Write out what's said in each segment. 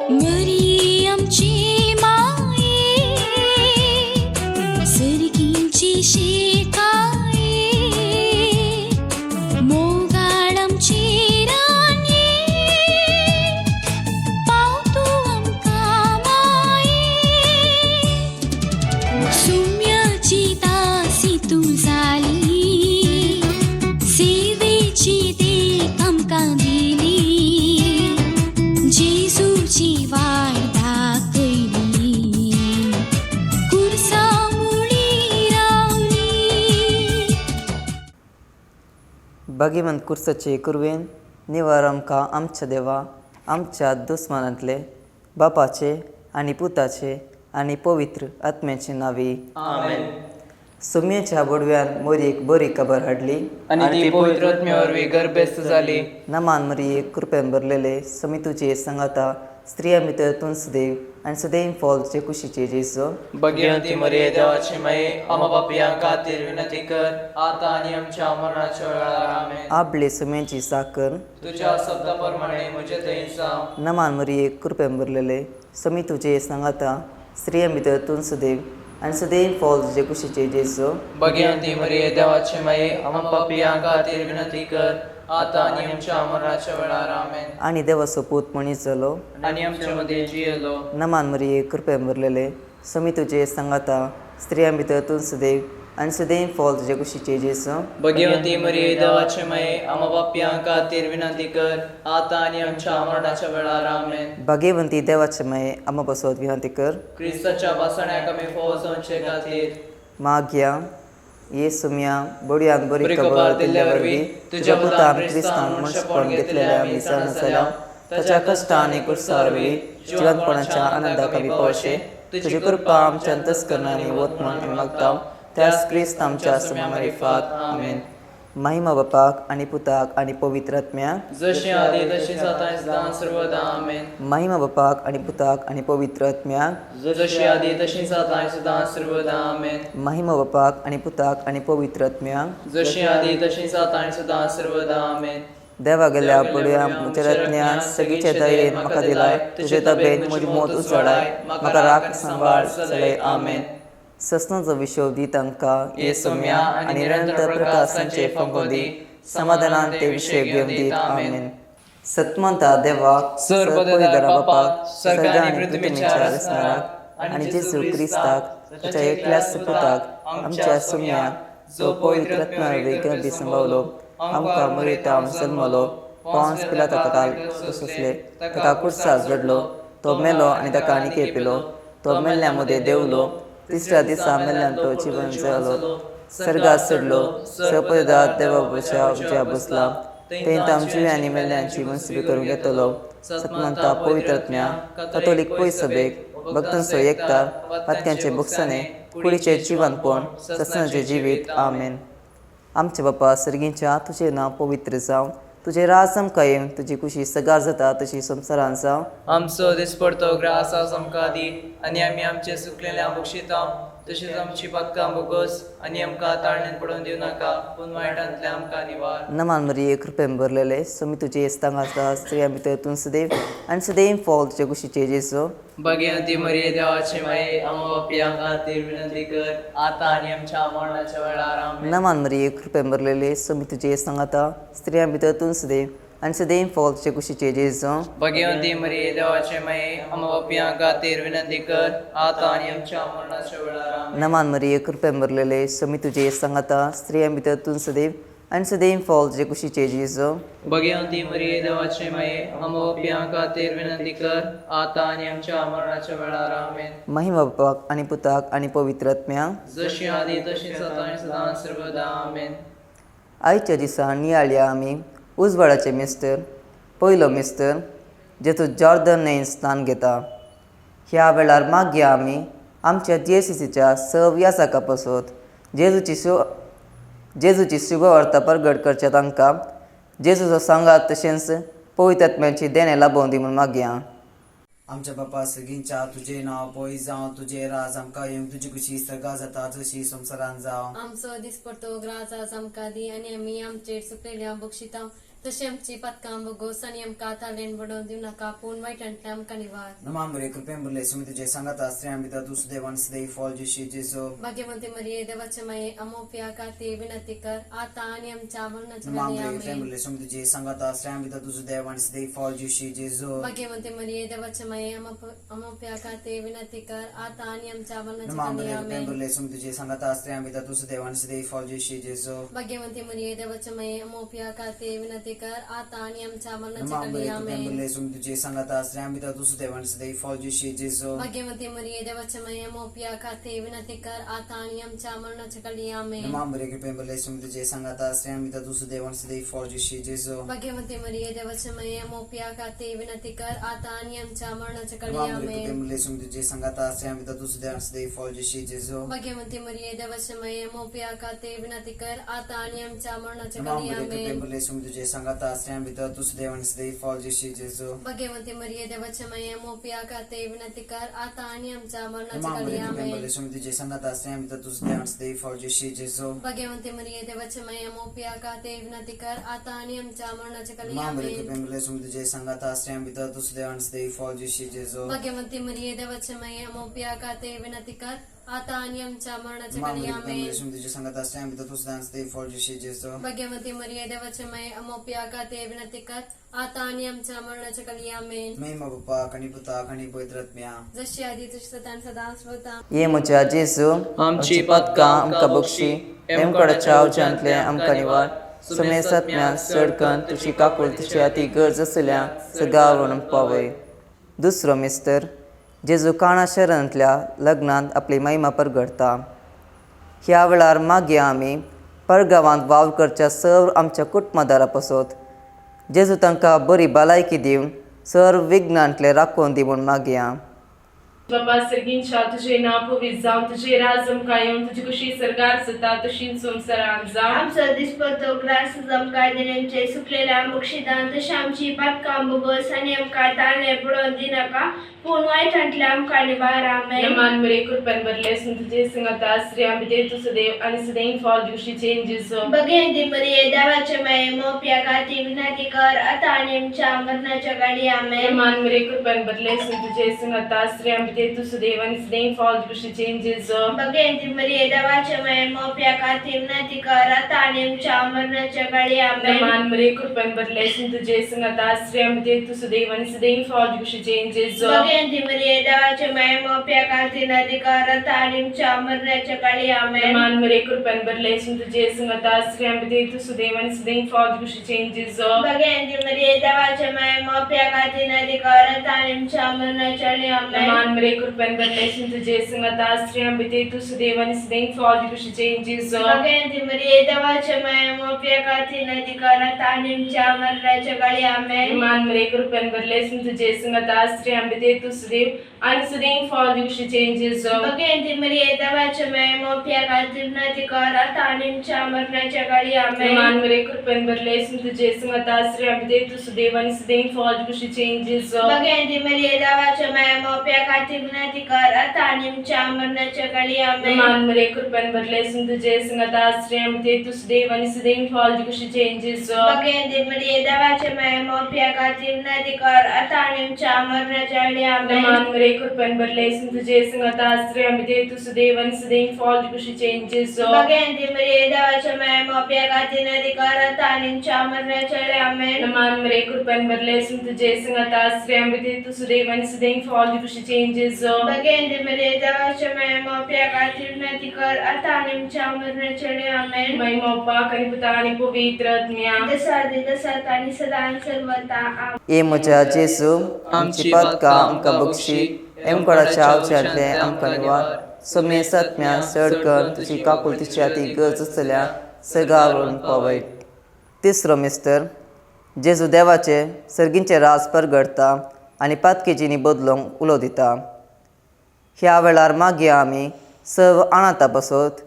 मरियमची माये सर्गींची शेकाये मोगाळमची राणी पावतू आमकां माये सुम्याची दासी तूं जाली सेवेची देख आमकां दिली जेजूची वाट दाखयली कुर्सा मुळी रावली. भगिवंत कुर्साचे कुरवेन निवार आमकां आमच्या देवा आमच्या दुस्मानांतले बापाचे आनी पुताचे आनी पवित्र आत्म्याचे नावी. आमेन. सुम्येच्या बुडव्यान मोरयेक बरी खबर हाडली आणि ती पवित्र आत्म्यावरवी गर्भस्थ जाली. नमान मरियेक कृपेन भरलेले समी तुजे संगाता स्त्रिया भितर तूं सदैव आनी सदैव फॉलचे कुशीचे जेजू. भगिवंती मरिये देवाची माये आम्हा पापयां खातीर विनंती कर आता आनी आमच्या मरणाच्या वेळार. आमेन. आपले सुम्याची साकर तुझ्या शब्दाप्रमाणे म्हजे थंय जावं. नमान मरियेक कृपेन भरलेले समी तुजे संगाता स्त्रिया भितर तूं सदैव आनी सदैव फॉलचे कुशीचे जेजू. भगिवंती मरिये देवाची माये आम्हा पापयां खातीर विनंती कर आता आनी आमच्या मरणाच्या वेळार. आमेन. आनी देवाचो पूत मनीस जालो आणि आमच्या मध्ये जियेलो. नमान मरियेक कृपेन भरलेले समी तुजे संगाता स्त्रिया भितर तूं सदैव आनी सदैव फॉलचे कुशीचे जेजू. भगिवंती मरिये देवाची माये आम्हा पापयां खातीर विनंती कर आता आनी आमच्या मरणाच्या वेळार. आमेन. भाग्यवंती देवाचे माये आम्हा बसवत विनंती कर. क्रिस्ताच्या बसण्याक आमी फौजोंचे खातीर मागया ये सुम्या बडयान बरी बरी खबर खबर दिल्ल्या दिल्ल्या वरवीं वरवीं तुज्या पुतान क्रिस्तान क्रिस्तान मनशापण घेतलेल्या आमी जाणा जाल्या ताच्या कश्टा आनी कुर्सा वरवीं जिवंतपणाच्या आनंदाक आमी पावशे. तुजी कृपा आमच्या अंतस्करणांनी वत म्हूण आमी मागता त्याच क्रिस्त आमच्या सुमारिफात. आमेन. महिमा बापाक आनी पुताक आनी पवित्र आत्म्याक जशी आदी तशी जाता सदां सर्वदा. आमेन. महिमा बापाक आनी पुताक आनी पवित्र आत्म्याक जशी आदी तशी जाता सदां सर्वदा. आमेन. महिमा बापाक आनी पुताक आनी पवित्र आत्म्याक जशी आदी तशी जाता सदां सर्वदा. आमेन. देवा गेल्या पडया म्हज्या रत्न्या सगळीच्या दयेन म्हाका दिलाय तुजे तबेन म्हजी मोत उजवाडाय म्हाका राख सांबाळ चलय. आमेन. ससनाचो विशव दी तांकां ये सौम्या आनी निरंतर प्रकाशांचे फंगोदी समाधानान ते विशय घेवन दीत. आमेन. सत्मंता देवाक सर्वपदार बापाक सर्ग सर्ग आनी पृथ्वीच्या रचणाराक आनी जेजू क्रिस्ताक ताच्या एकल्याच पुताक आमच्या सुम्याक जो पवित्र आत्म्यावरवी गर्भी संभवलो आमकां मरितां जल्मलो पोंस पिलाता काल सोंसले ताका कुर्सार जडलो तो मेलो आनी ताका आनी केपिलो तो मेल्ल्या मदें देवलो तिसऱ्या दिसा मेल्ल्यान तो जिवन जालो सर्गात चडलो सपदात देवा उज्या बसला तें आमची आनी मेल्ल्यांची मनसुबी करून घेतलो. सत्मंता पवित्र आत्म्या कथोलीक पयस सभेक भक्तांचो एकता पातक्यांचे भुगसणे कुडीचे जिवनपण सत्सनाचे जिवीत. आमेन. आमचे बापा सर्गींच्या तुजें नांव पवित्र जावं तुजें राज आमकां येवं तुजी कुशी सगार जाता तशी संवसारांत जावं. आमचो दिसपडतो ग्रास आमकां दी आनी आमी आमचे सुकलेल्या बक्षिता तशीच आमची पदकां बोगस आनी आमकां ताळणेन पडोवन दिवं नाका पूण वायटांतले आमकां निवार. नमान मरिये कृपेन भरलेले समी तुजे सांगाता स्त्रिया भितर तूं सदैव आनी सदैव फॉल तुजे कुशीचे जेजू. भगिवंती मरिये देवाची माये आम्हा पापयां खातीर विनंती कर आता आनी आमच्या मरणाच्या वेळार. आमेन. नमान मरिये कृपेन भरलेले समी तुजे सांगाता स्त्रिया भितर तूं सदैव आनी सदैव फॉल तुजे कुशीचे जेजू. भगिवंती मरिये देवाची माये आम्हा पापयां खातीर विनंती कर आता आनी आमच्या मरणाच्या वेळार. आमेन. नमान मरिये कृपेन भरलेले समी तुजे सांगाता स्त्रिया भितर तूं सदैव आनी सदैव फॉल तुजे कुशीचे जेजू. भगिवंती मरिये देवाची माये आम्हा पापयां खातीर विनंती कर आता आनी आमच्या मरणाच्या वेळार. आमेन. महिमा बापाक आनी पुताक आनी पवित्र आत्म्याक जशी आदी तशी जाता सदां सर्वदा. आमेन. आयच्या दिसा नियाळ्या आमी उजवाडाचे मिस्टर पयलो मिस्टर जेतून जॉर्दन न्हंयेन स्नान घेता. ह्या वेळार मागया आमी आमच्या जेसीसीच्या सहव्यासाका पासत जेजूची शुभवार्ता प्रगट करचे तांकां जेजूचो सांगात तशेंच पवित्र आत्म्याची देणे लाभोवन दी म्हूण मागया. आमच्या बापा सगळींच्या तुझे नाव पळय जावं तुझे राज आमकां येवंक तुजी कुशी सगा जाता जशी संवसारांत जावं. आमचो दिसपडतो ग्रास आमकां दी आनी आमी आमचेर सुकलेल्या बक्षिता तशी आमची पथकां बघोस आणि आमकां ताळेन बडोवन दिव नाका पूण वायटांतल्यान आमकां निवार. नमामरे कृपेन बरले सुमी तुझे संगत आश्रय बिता तू सुदैवान सदै फॉल जिशी जेसो भाग्यवंती मरिये देवाचे माये अमोपिया खाती विनंती कर आता आणि आमच्या मरणाच्या वेळी नमामरे आमेन. कृपेन बरले सुमी तुझे संगत आश्रय बिता तू सुदैवान सदै फॉल जिशी जेसो भाग्यवंती मरिये देवाचे माये अमोपिया खाती विनंती कर आता आणि आमच्या मरणाच्या नमामरे वेळी कृपेन आमेन. बरले सुमी तुझे संगत आश्रय बिता तू सुदैवान सदै फॉल जिशी जेसो भाग्यवंती मरिये देवाचे माये अमोपिया खाती विनंती कर आता आणि आमच्या मरणाच्या नमामरे वेळी कृपेन आमेन. बरले सुमी तुझे संगत आश्रय बिता तू सुदैवान सदै फॉल जिशी जेसो भाग्यवंती मरिये देवाचे माये अमोपिया खाती विनंती कर आता आणि आमच्या मरणाच्या वेळी आमेन. नमामरे कृपेन बरले सुमी तुझे संगत आश्रय बिता तू सुदैवान सदै फॉल जिशी जेसो भाग्यवंती मरिये देवाचे माये अमोपिया खाती विनंती कर आता आणि आमच्या मरणाच्या वेळी नमामरे आमेन. कृपेन बरले सुमी तुझे संगत आश्रय बिता तू सुदैवान सदै फॉल जिशी जेसो भाग्यवंती मरिये देवाचे माये अमोपिया खाती विनंती कर आता आणि आमच्या मरणाच्या वेळी नमामरे आमेन. कृपेन बरले सुमी तुझे संगत आश्रय बिता तू सुदैवान सदै फॉल जिशी जेसो भाग्यवंती मरिये देवाचे माये अमोपिया खाती विनंती कर आता आणि आमच्या मरणाच्या नमामरे वेळी कृपेन आमेन. बरले सुमी तुझे संगत आश्रय बिता तू सुदैवान सदै फॉल जिशी जेसो भाग्यवंती मरिये देवाचे माये अमोपिया खाती विनंती कर आता आणि आमच्या मरणाच्या वेळी नमामरे आमेन. कृपेन बरले सुमी तुझे संगत आश्रय बिता तू सुदैवान सदै फॉल जिशी जेसो भाग्यवंती मरिये देवाचे माये अमोपिया खाती विनंती कर आता आणि आमच्या मरणाच्या वेळी नमामरे कृपेन आमेन. बरले सुमी तुझे संगत आश्रय बिता तू सुदैवान सदै फॉल जिशी जेसो भाग्यवंती मरिये देवाचे माये अमोपिया खाती विनंती कर आता आणि आमच्या मरणाच्या वेळी आमेन. महिमा बाप्पा कणी पुता कणी पवित्र आत्म्या जशी आधी तशी सदां सदा स्वता ये म्हज्या जेजू आमची पदकां आमकां बक्षी एमकडच्या आवच्यांतले आमकां निवार सुमे सत्म्या सडकन तुजी काकूळ तुजी अती गरज आसल्या सगावरून पावय. दुसरो मिस्तर जेजू काणा शहरांतल्या लग्नांत आपली महिमा परगडता. ह्या वेळार मागया आमी परगांवांत वावर करच्या सर्व आमच्या कुटुंबदारां पासत जेजू तांकां बरी भलायकी दिवन सर्व विघ्नांतले राखून दी म्हूण मागया. बाबा सर्गींच्या तुझे नाव पवित्र जावं तुझे राजम कायम तुझी कशी सरकार सता तशी संसारांत जावं आमचो दिसपतो ग्रास जमकाय दिनांचे सुकलेल्या बक्षिदान तशी आमची पातकां बगोस आनी आमकां ताळणे पडोवन दिनाका पूण वायटांतल्या आमकां निवार आमेन. नमान मरे कृपेन बरले तुझे संगत आश्रय आमी दे तू सदैव आनी सदैव फॉल दिवशी चेंजीस भगवंती मरिये देवाचे माये मोपया खाती विनंती कर आता आनी आमच्या मरणाच्या घडी आमेन. नमान मरे कृपेन बरले तुझे संगत आश्रय आमी दे तू सदैव आनी सदैव फॉल दिवशी चेंजीस भगवंती मरिये देवाचे माये मोपया खाती विनंती कर आता आनी आमच्या मरणाच्या घडी आमेन. नमान मरे कृपेन बरले तुझे संगत आश्रय आमी दे तू सदैव आनी सदैव फॉल दिवशी चेंजीस भगवंती मरिये देवाचे माये मोपया खाती विनंती कर आता आनी आमच्या मरणाच्या घडी आमेन. नमान मरे कृपेन बरले तुझे संगत आश्रय आमी दे तू सदैव आनी सदैव फॉल दिवशी चेंजीस भगवंती मरिये देवाचे माये मोपया खाती विनंती कर आता आनी आमच्या मरणाच्या घडी आमेन. नमान मरे कृपेन बरले तुझे संगत आश्रय आमी दे तू सदैव आनी सदैव फॉल दिवशी चेंजीस भगवंती मरिये देवाचे माये मोपया खाती विनंती कर आता आनी आमच्या मरणाच्या घडी आमेन. नमान मरे कृपेन बरले तुझे संगत आश्रय आमी दे तू सदैव आनी सदैव फॉल दिवशी चेंजीस भगवंती मरिये देवाचे माये मोपया खाती विनंती कर आता आनी आमच्या मरणाच्या घडी आमेन. नमान मरे कृपेन बरले तुझे संगत आश्रय आमी दे तू सदैव आनी सदैव फॉल दिवशी चेंजीस भगवंती मरिये देवाचे माये मोपया खाती विनंती कर आता आनी आमच्या मरणाच्या घडी आमेन. नमान मरे कृपेन बरले तुझे संगत आश्रय आमी दे तू सदैव आनी सदैव फॉल दिवशी चेंजीस भगवंती मरिये देवाचे माये मोपया खाती विनंती कर आता आनी आमच्या मरणाच्या घडी आमेन. नमान मरे कृपेन बरले तुझे संगत आश्रय आमी दे तू सदैव आनी सदैव फॉल दिवशी चेंजीस भगवंती मरिये देवाचे माये मोपया खाती विनंती कर आता आनी आमच्या मरणाच्या घडी आमेन. नमान मरे कृपेन बरले तुझे संगत आश्रय आमी दे तू सदैव आनी सदैव फॉल दिवशी चेंजीस भगवंती मरिये देवाचे माये मोपया खाती विनंती कर आता आनी आमच्या मरणाच्या घडी आमेन. महिमा बाप आनी पुता आनी पवित्र आत्म्या दसादी दसात आनी सदां सर्वता आमेन. ये म्हज्या जेजू आमची पदकां आमकां बक्षी एमकडच्या आवच्यांतले आमकां निवार सुमे सत्म्या सडकन तुजी काकूळ तुजी अती गरज आसल्या सगावरून पावय. तिसरो मिस्तर जेजू देवाचे सर्गींचे राज परगडता आनी पातकेजींनी बदलूंक उलो दिता. ह्या वेळार मागया आमी सर्व अनाथा पासत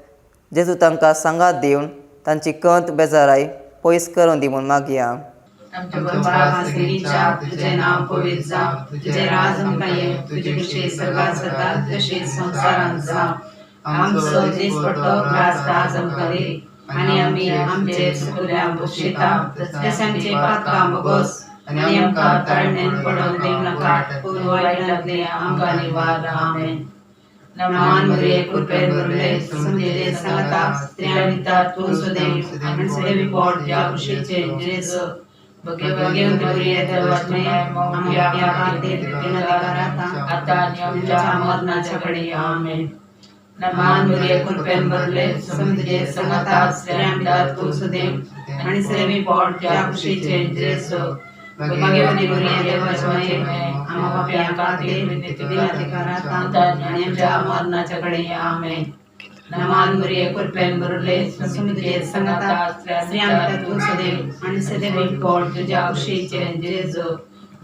जेजू तांकां सांगात दिवन तांची कंत बेजाराय पयस करून दी म्हूण मागया. आमच्या बाबा स्त्रीच्या तुझे नाव पवित्र जावं तुझे राज आमकां ये तुझे कुशी सगळा सता तशी संसारांत जावं. आमचो दिसपट्टो ग्रास आज आमकां दे आणि आम्ही आमचे चुकल्या बक्षिता तशें आमचे पातकां बगोस आणि आमकां ताळणेन पडोवन दिवं नाका पूण वायटांतले आमकां निवार आमेन. नमान मरिये कृपेन भरले समजेले सांगता स्त्रियां भितर तूं सुदैव आनी सुदैवी पोट ज्या कुशीचे जेजू बगे मरिये देवाची आमच्या खातीर विनंती कराता आता आनी आमच्या मरणाच्या घडी आमेन. नमान मरिये कृपेन भरले समजेले सांगता स्त्रियां भितर तूं सुदैव आनी सुदैवी पोट ज्या कुशीचे जेजू बगे मरिये देवाची आम्हा पापियां खातीर विनंती कराता आनी आमच्या मरणाच्या घडी आमेन. नमान मरिये कृपेन भरले समजेले सांगता स्त्रियां भितर तूं सुदैव आनी सुदैवी पोट तुज्या कुशीचे जेजू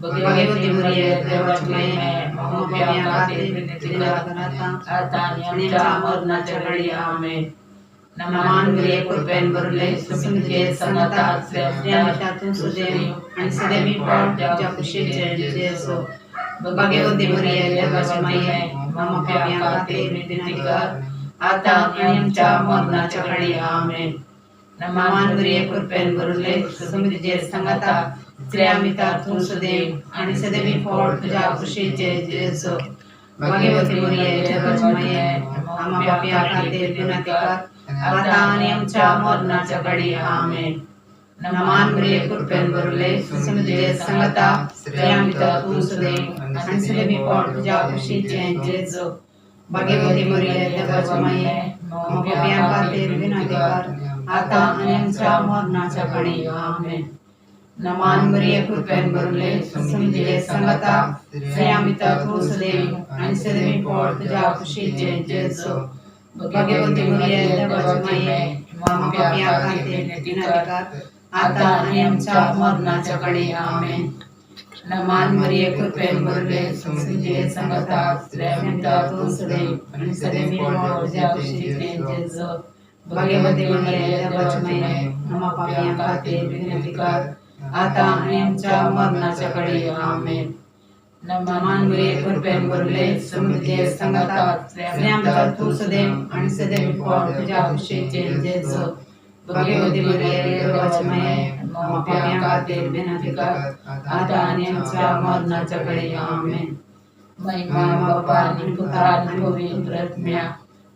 बगे मरिये देवाची आम्हा पापियां खातीर विनंती कराता आता आनी आमच्या मरणाच्या घडी आमेन. नमान मरिये कृपेन भरले समजेले सांगता स्त्रियां भितर तूं सुदैव आनी सुदैवी पोट तुज्या कुशीचे जेजू बगे मरिये देवाची आम्हा पापियां खातीर विनंती कर आता आनी आमच्या मरणाच्या घडी आमेन. नमान मरिये कृपेन भरले समजेले सांगता स्त्रियां भितर तूं सुदैव आनी सुदैवी पोट तुज्या कुशीचे जेजू बगे मरिये देवाची आम्हा पापियां खातीर विनंती कर आता आनी आमच्या मरणाच्या घडी आमेन. नमान मरिये कृपेन भरले समजेले सांगता स्त्रियां भितर तूं सुदैव आनी सुदैवी पोट तुज्या कुशीचे जेजू बगे मरिये देवाची आम्हा पापियां खातीर विनंती कर आता आनी आमच्या मरणाच्या घडी आमेन. नमान मरिये कृपेन भरले समजेले सांगता स्त्रियां भितर तूं सुदैव आनी सुदैवी पोट तुज्या कुशीचे जेजू बगे मरिये देवाची आम्हा पापियां खातीर विनंती कर आता आनी आमच्या मरणाच्या घडी आमेन. नमान मरिये कृपेन भरले समजेले सांगता स्त्रियां भितर तूं सुदैव आनी सुदैवी पोट तुज्या कुशीचे जेजू बगे मरिये देवाची आम्हा पापियां खातीर विनंती कर आता आनी आमच्या मरणाच्या घडी आमेन. नमान मरिये कृपेन भरले समजेले सांगता स्त्रियां भितर तूं सुदैव आनी सुदैवी पोट तुज्या कुशीचे जेजू बगे मरिये देवाची आम्हा पापियां खातीर विनंती कर आता आनी आमच्या मरणाच्या घडी आमेन. महिमा बापा आनी पुत्रा आनी पवित्र आत्म्या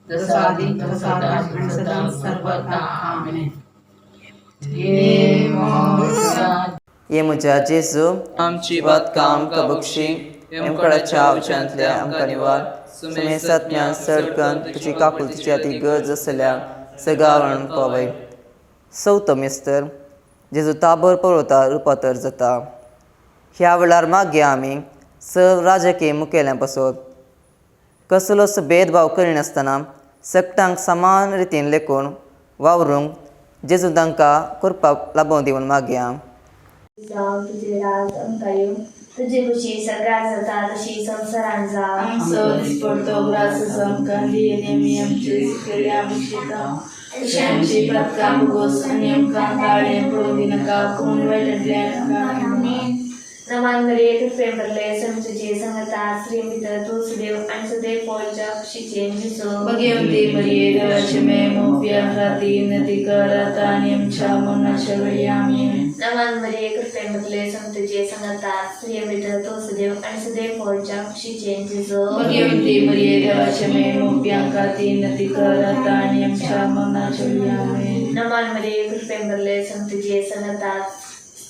जसा आदी तसा आनी सदा सर्वदा आमेन. ये म्हज्या जेजू आमची बातकां आमकां बक्षी एमकडाच्या आवच्यांतल्या आमकां निवार सुमे सत्म्यान सडकन तुजी काकुलतीची ती गरज आसल्या सगावण पवय. सौतमेस्तर जेजू ताबोर पळोवता रुपांतर जाता. ह्या वेळार मागया आमी सर्व राजकीय मुखेल्यां पासून कसलोच भेदभाव करिनासतना सगळ्यांक समान रितीन लेखून वावरूंक जेजू तांकां करपाक लाबोवन दिवन मागया. जावं तुजे राज आमकां येवं तुजे कुशी सगळ्याक जाता तशी संवसारान जावं. आमचो दिसपडटो ग्रास आमकां दी आनी आमी आमचे सुकलेल्या बक्षिता तशें आमची पातकां बगोस आनी आमकां ताळणें पडोवन दिनाका पूण वायटांतल्यान आमेन. नमान मरिये कृपेन भरले समजेले सांगता स्त्रियां भितर तूं सुदैव आनी सुदैव पोट तुज्या कुशीचे जेजू बगे मरिये देवाची मोपयां खातीर विनंती कर आता आनी आमच्या मरणाच्या घडी आमेन. नमान मरिये कृपेन भरले समजेले सांगता स्त्रियां भितर तूं सुदैव आनी सुदैव पोट तुज्या कुशीचे जेजू बगे मरिये देवाची मोपयां खातीर विनंती कर आता आनी आमच्या मरणाच्या घडी आमेन. नमान मरिये कृपेन भरले समजेले सांगता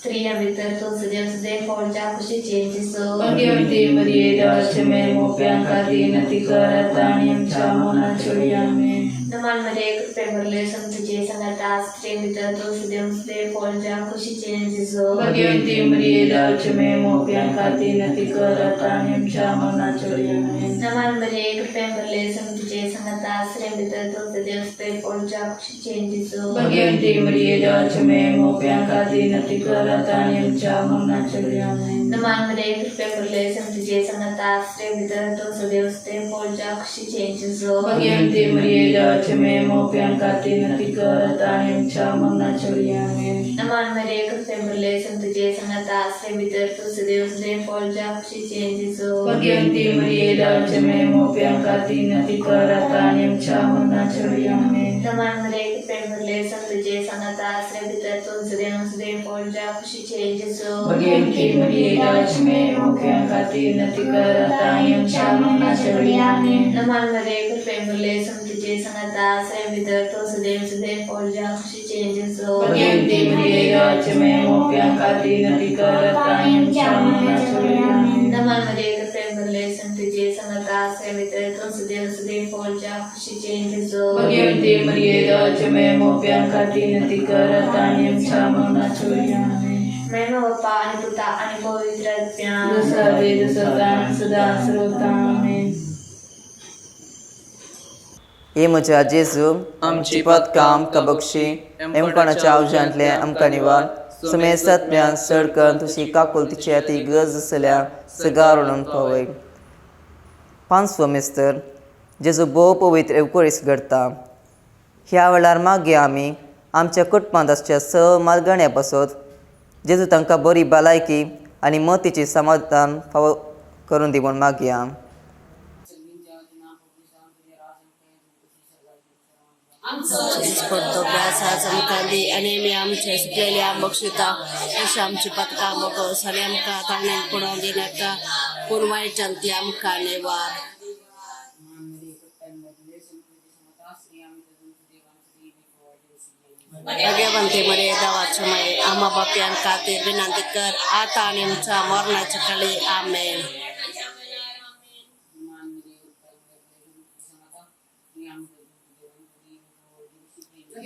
स्त्रियां भितर तूं सुदैव सुदैव पोट तुज्या कुशीचे जेजू बगे मरिये देवाची मोपयां खातीर विनंती कर आता आनी आमच्या मरणाच्या घडी आमेन. नमान मरिये कृपेन भरले समजेले सांगता स्त्रियां भितर तूं सुदैव सुदैव पोट तुज्या कुशीचे जेजू बगे मरिये देवाची मोपयां खातीर विनंती कर आता आनी आमच्या मरणाच्या घडी आमेन. नमान मरिये कृपेन भरले समजेले सांगता स्त्रियां भितर तूं सुदैव सुदैव पोट तुज्या कुशीचे जेजू बगे मरिये देवाची मोपयां खातीर विनंती कर आता आनी आमच्या मरणाच्या घडी आमेन. नमान मरिये कृपेन भरले समजेले सांगता स्त्रियां भितर तूं सुदैव सुदैव पोट तुज्या कुशीचे जेजू बगे मरिये देवाची देवाचे मे मोप्यान खाती नती करत आणि आमच्या मरणाच्या वेळी आमेन. नमान मरे कृपेमुळे संतुजे संगता आश्रय भितर तुझ देव सुदेव फळच्या खुशीचे जिजो भगवंती मरिये देवाचे मे मोप्यान खाती नती करत आणि आमच्या मरणाच्या वेळी आमेन. नमान मरे कृपेमुळे संतुजे संगता आश्रय भितर तुझ देव सुदेव फळच्या खुशीचे जिजो भगवंती मरिये देवाचे मे मोप्यान खाती नती करत आणि आमच्या मरणाच्या वेळी आमेन. नमान मरे कृपेमुळे संतुजे संगता आश्रय भितर तुझ देव सुदेव फळच्या खुशीचे जिजो भगवंती मरिये देवाचे मे मोप्यान खाती नती करत आणि आमच्या मरणाच्या वेळी आमेन. नमान मरे कृपेमुळे संतुजे संगता आश्रय भितर तुझ देव सुदेव फळच्या खुशीचे जिजो भगवंती मरिये देवाचे मे मोप्यान खाती नती करत आणि आमच्या मरणाच्या वेळी आमेन. महिमा बाप्पा आणि पुता आणि पवित्र आत्म्या जसा वेद सदान सदा सर्वदा आमेन. हे म्हज्या जेजू आमची पदकां आमकां बक्षी एमपणाच्या आवजांतले आमकां निवाड सुमे सत्म्यान सडकन तुशी काकुलतीची ती गरज आसल्या सगारून पवय. पांचवो मेस्तर जेजू भोव पवित्र एवकोरीस घडटा. ह्या वेळार मागीर आमी आमच्या कुटुंबांत आसच्या स मालगण्या बसत जेजू तांकां बरी भलायकी आनी मतीची समाधान फावो करून दिवून मागया. पडतो ग्रासाच आमकां दी आनी आमी आमचे सुकलेल्या बक्षिता अशें आमची पदकां बगोस आनी आमकां ताणें पडोवं दिनाका पूण वायटांतली आमकां निवार. भगवंती मरिये देवाचे माये आमा बापयां खातीर विनंती कर आतां आनी आमच्या मरणाच्या काळी आमेन.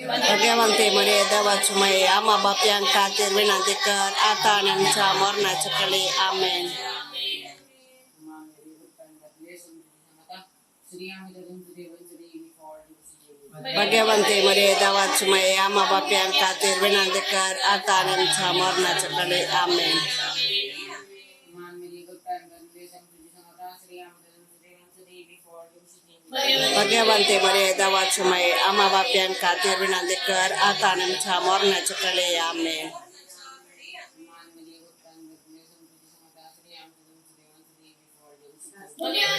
भगवंती मरिये देवाचे माये आमा बापयां खातीर विनंती कर आतां आनी आमच्या मरणाच्या काळी आमेन. भगवंती मरिये देवाचे माये आमा बापयां खातीर विनंती कर आतां आनी आमच्या मरणाच्या काळी आमेन. भगवंती मरिये देवाचे माये आमा बापयां खातीर विनंती कर आतां आनी आमच्या मरणाच्या काळी आमेन.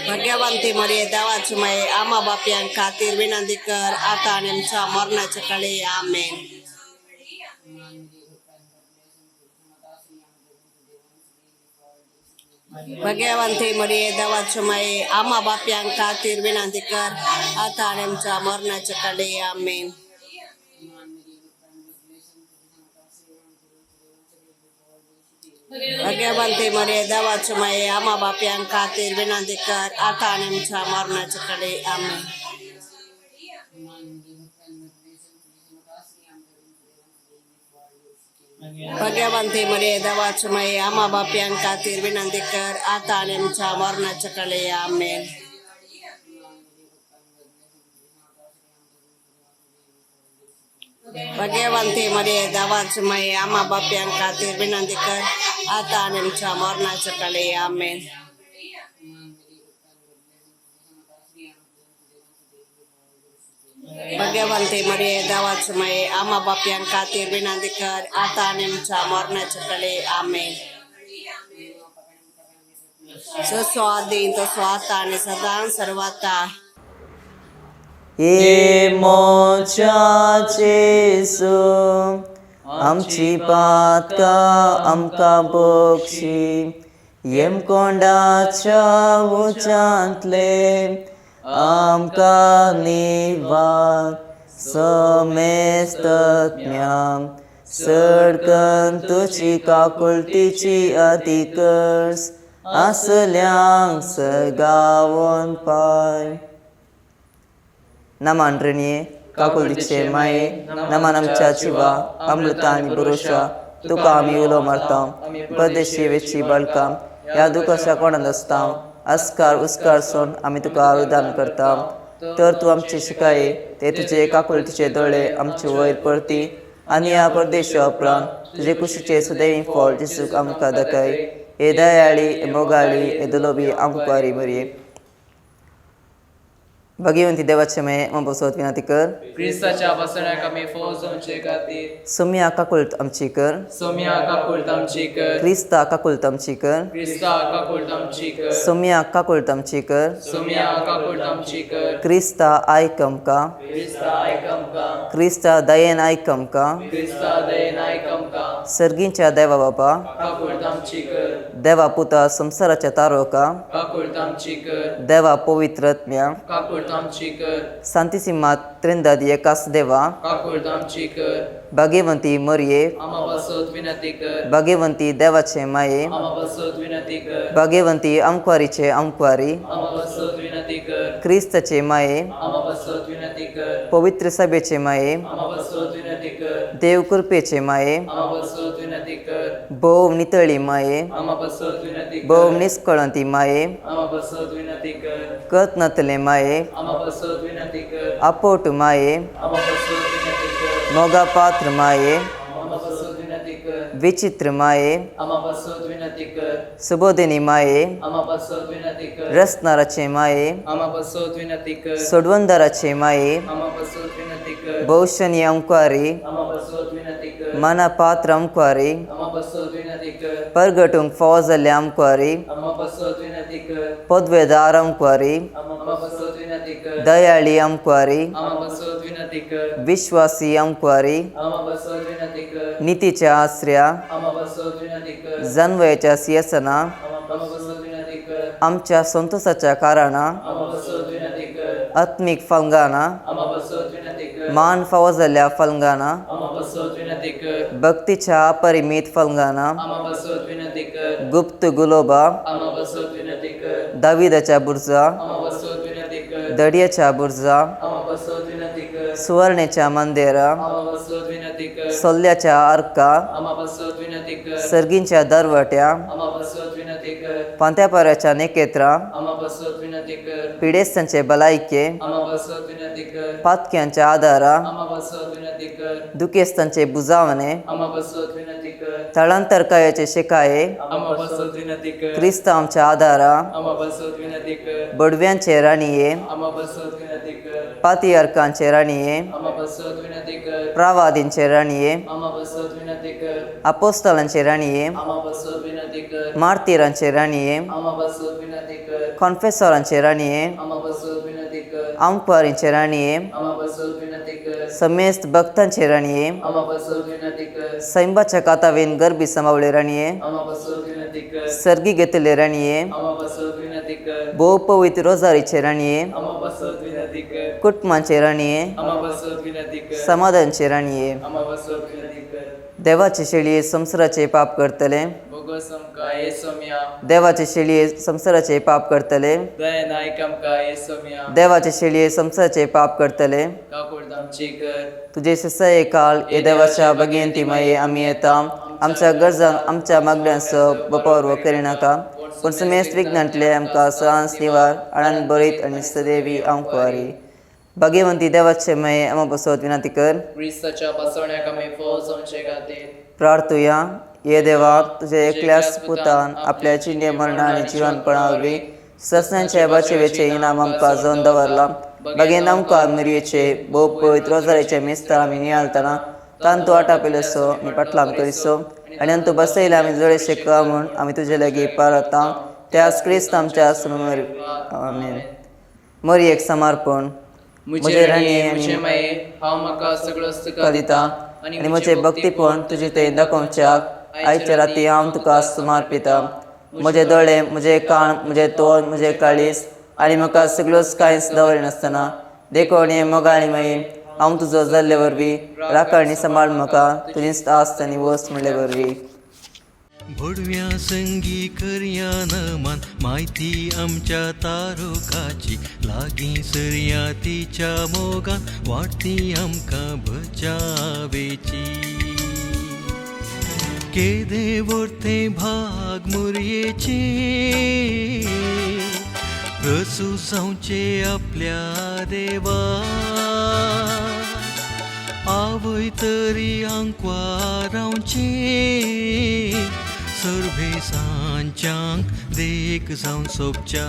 भगवंती मरिये देवाचे माये आमा बापयां खातीर विनंती कर आतां आनी आमच्या मरणाच्या काळी आमेन. भगवंती मरिये देवाचे माये आमा बापयां खातीर विनंती कर आतां आनी आमच्या मरणाच्या काळी आमेन. भगवंती मरिये देवाचे माये आमा बापयां खातीर विनंती कर आतां आनी आमच्या मरणाच्या काळी आमेन. भगवंती मरिये देवाचे माये आमा बापयां खातीर विनंती कर आतां आनी आमच्या मरणाच्या काळी आमेन. भगवंती मरिये देवाचे माये आमा बापयां खातीर विनंती कर आतां आनी आमच्या मरणाच्या काळी आमेन. भगवंती मरिये देवाचे माये आमा बापयां खातीर विनंती कर आतां आनी आमच्या मरणाच्या काळी आमेन. जसो आदीं तसो आतां आनी सदां सर्वदा. हे मोच्या जेजू आमची पदकां आमकां बक्षी येमकोंडाच्या उज्यांतले आमकां निवाड समेस्तत्म्यां सडकन तुजी काकुलतीची अधिकर्स आसल्यांक सगावून पाय. नमान रणये काकुलतीचे माये नमान आमच्या जिवा अमृता आनी भरोशा तुका आमी उलो मारता. परदेशी वेची बळकां ह्या दुखाच्या कोणात आसता अस्कार उस्कार सोन आमी तुका आराधना करता. तर तूं आमचे शिकाये ते तुजे काकुलतीचे दोळे आमचे वयर परती आनी ह्या परदेशा उपरांत तुजे कुशीचे सुदैवी फळ जेजूक आमकां दाखय. हे दयाळी हे मोगाळी हे दुलोबी आमकारी मरिये. भगिवंती देवाचे माये बसवत विनंती कर. क्रिस्ताच्या बसण्याक आमी फौजोंचे खातीर सोम्या काकुळत आमची कर. सोम्या काकुळत आमची कर. क्रिस्ता काकुळत आमची कर. क्रिस्ता काकुळत आमची कर. सोम्या काकुळत आमची कर. सोम्या काकुळत आमची कर. क्रिस्ता आयक आमकां. क्रिस्ता आयक आमकां. क्रिस्ता दयेन आयक आमकां. क्रिस्ता दयेन आयक आमकां. सर्गींच्या देवा बापा, काकुळत आमची कर. देवा पुता संसाराच्या तारोका, काकुळत आमची कर. देवा पवित्रत्म्या, काकुळत आमची कर. सांतिसिमा त्रिंदाद एकास देवा, काकुळत आमची कर. भाग्यवंती मरिये, आमा बसोत विनंती कर. भाग्यवंती देवाचे माये, आमा बसोत विनंती कर. भाग्यवंती अंकवारीचे अंकवारी, आमा बसोत विनंती कर. क्रिस्तचे माये, आमा बसोत विनंती कर. पवित्र सभेचे माये, आमा बसोत विनंती कर. देव कृपेचे माये, आमा बसोत विनंती कर. भोव नितळी माये, आमा बसोत विनंती कर. भोव निष्कळंती माये, आमा बसोत विनंती कर. कत नतले माये, आमा बसोत विनंती कर. आपोट माये, आमा बसोत विनंती कर. मोगा पात्र माये, आमा बसोत विनंती कर. विचित्र माये, आमा बसोत विनंती कर. सुबोधिनी माये, आमा बसोत विनंती कर. रसनाराचे माये, आमा बसोत विनंती कर. सोडवंदराचे माये, आमा बसोत विनंती कर. भौशनी अंकवारी, आमा बसोत विनंती कर. मना पात्र अंकवारी, आमा बसोत विनंती कर. परगटूंक फाव जाल्ले अंकवारी, आमा बसोत विनंती कर. पदवेदार अंकवारी, आमा बसोत विनंती कर. दयाळी अंकवारी, आमा बसोत विनंती कर. विश्वासी अंकवारी, आमा बसोत विनंती कर. नीतीच्या आश्रया, आमा बसोत विनंती कर. जन्वयाच्या सिंहासना, आमा बसोत विनंती कर. आमच्या संतोषाच्या कारणा, आमा बसोत विनंती कर. आत्मिक फलंगाना, आमा बसोत विनंती कर. मान फाव जाल्ल्या फलंगाना, आमा बसोत विनंती कर. भक्तीच्या अपरिमित फलंगाना, आमा बसोत विनंती कर. गुप्त गुलोबा, आमा बसोत विनंती कर. दाविदाच्या बुर्जा, आमा बसोत विनंती कर. दडयाच्या बुर्जा, आमा बसोत विनंती कर. सुवर्णेच्या मंदिरा, आमा बसोत विनंती कर. सोल्ल्याच्या अर्का, आमा बसोत विनंती कर. सर्गींच्या दरवट्या, आमा बसोत विनंती कर. पांत्यापाऱ्याच्या नेकेत्रा, आमा बसोत विनंती कर. पिडेस्तांचे भलायके, आमा बसोत विनंती कर. पातक्यांच्या आदारा, आमा बसोत विनंती कर. दुखेस्तांचे बुजावणे, आमा बसोत विनंती कर. तळांतरकायाचे शिकाये, आमा बसोत विनंती कर. क्रिस्त आमच्या आदारा, आमा बसोत विनंती कर. बडव्यांचे राणीये, आमा बसोत विनंती कर. पातियार्कांचे राणीये, आमा बसोत विनंती कर. प्रवादींचे राणीये, आमा बसोत विनंती कर. अपोस्तलांचे राणीये, आमा बसोत विनंती कर. मार्तिरांचे राणीये, आमा बसोत विनंती कर. कॉन्फेसरांचे राणीये, आमा बसोत विनंती कर. अंकवारींचे राणीये, आमा बसोत विनंती कर. समेस्त भक्तांचे राणीये, आमा बसोत विनंती कर. सैंबाच्या कातावेन गर्भी समावले राणीये, आमा बसोत विनंती कर. सर्गी घेतले राणीये, आमा बसोत विनंती कर. भोव पवित्र रोजारीचे राणीये, आमा बसोत विनंती कर. कुटुंबांचे राणीये, आमा बसोत विनंती कर. समाधानचे राणीये, आमा बसोत विनंती कर. देवाचे शेळये संसाराचे पाप करतले, बोगस आमकां येसोम्या. देवाचे शेळये संसाराचे पाप करतले, दयेन आयक आमकां येसोम्या. देवाचे शेळये संसाराचे पाप करतले, काकुळत आमची कर. तुझे ससाये काल ये देवाच्या भगियंती माये आम्ही येता, आमच्या गरजां आमच्या मागण्यांसो बपावर करी नाका, पण समेस्त विघ्नांतले आमकां सांस निवार आनंद बरीत आणि सदैवी अंकवारी. भाग्यवंती देवाचे माये आम्हा बसवत विनंती कर. क्रिस्ताच्या बसवण्याक आमी फौजोंचे खातीर प्रार्थुया. ये देवा, तुझे एकल्याच पुतान आपल्या चिन्हे मरणा आणि जिवनपणावरवी ससन्यांच्या बाचेवेचे इनाम आमकां जावन दवरला. बगेन आमकां मिरयेचे भोव पवित्र रोजारीचे मेस्तार आमी नियाळतना तांतू आटापिल्सो आमी पाटलाम करिसो आनी अंतू बसयले आमी जळे शेका म्हूण आमी तुजे लागीं पारता. त्याच क्रिस्त आमच्या समोर आमेन. मरियेक समर्पण. म्हजे राणये म्हजे माये, हांव म्हाका सगळो तुका दिता आनी म्हजे भक्तीपण तुजे थंय दाखोवच्याक आयच्या राती हांव तुका समर्पिता. म्हजे दोळे, म्हजे कान, म्हजे तोंड, म्हजे काळीस आनी म्हाका सगळोच कांयच दवरे नासतना देखोवणे मोगाळी माये हांव तुजो जाल्ले वरवीं राखणी सांबाळ म्हाका तुजी आस्त आनी वस्त म्हणले वरवीं. भडव्या संगी करया नमान माहिती आमच्या तारोकाची, लागीं सरया तिच्या मोगान वाटती आमकां बचावेची. केदे वर्ते भाग मुरयेचे रसू जावचे आपल्या देवा. आवय तरी अंकवारांचे सर्भे सांच्याक देख जावन सोपच्या.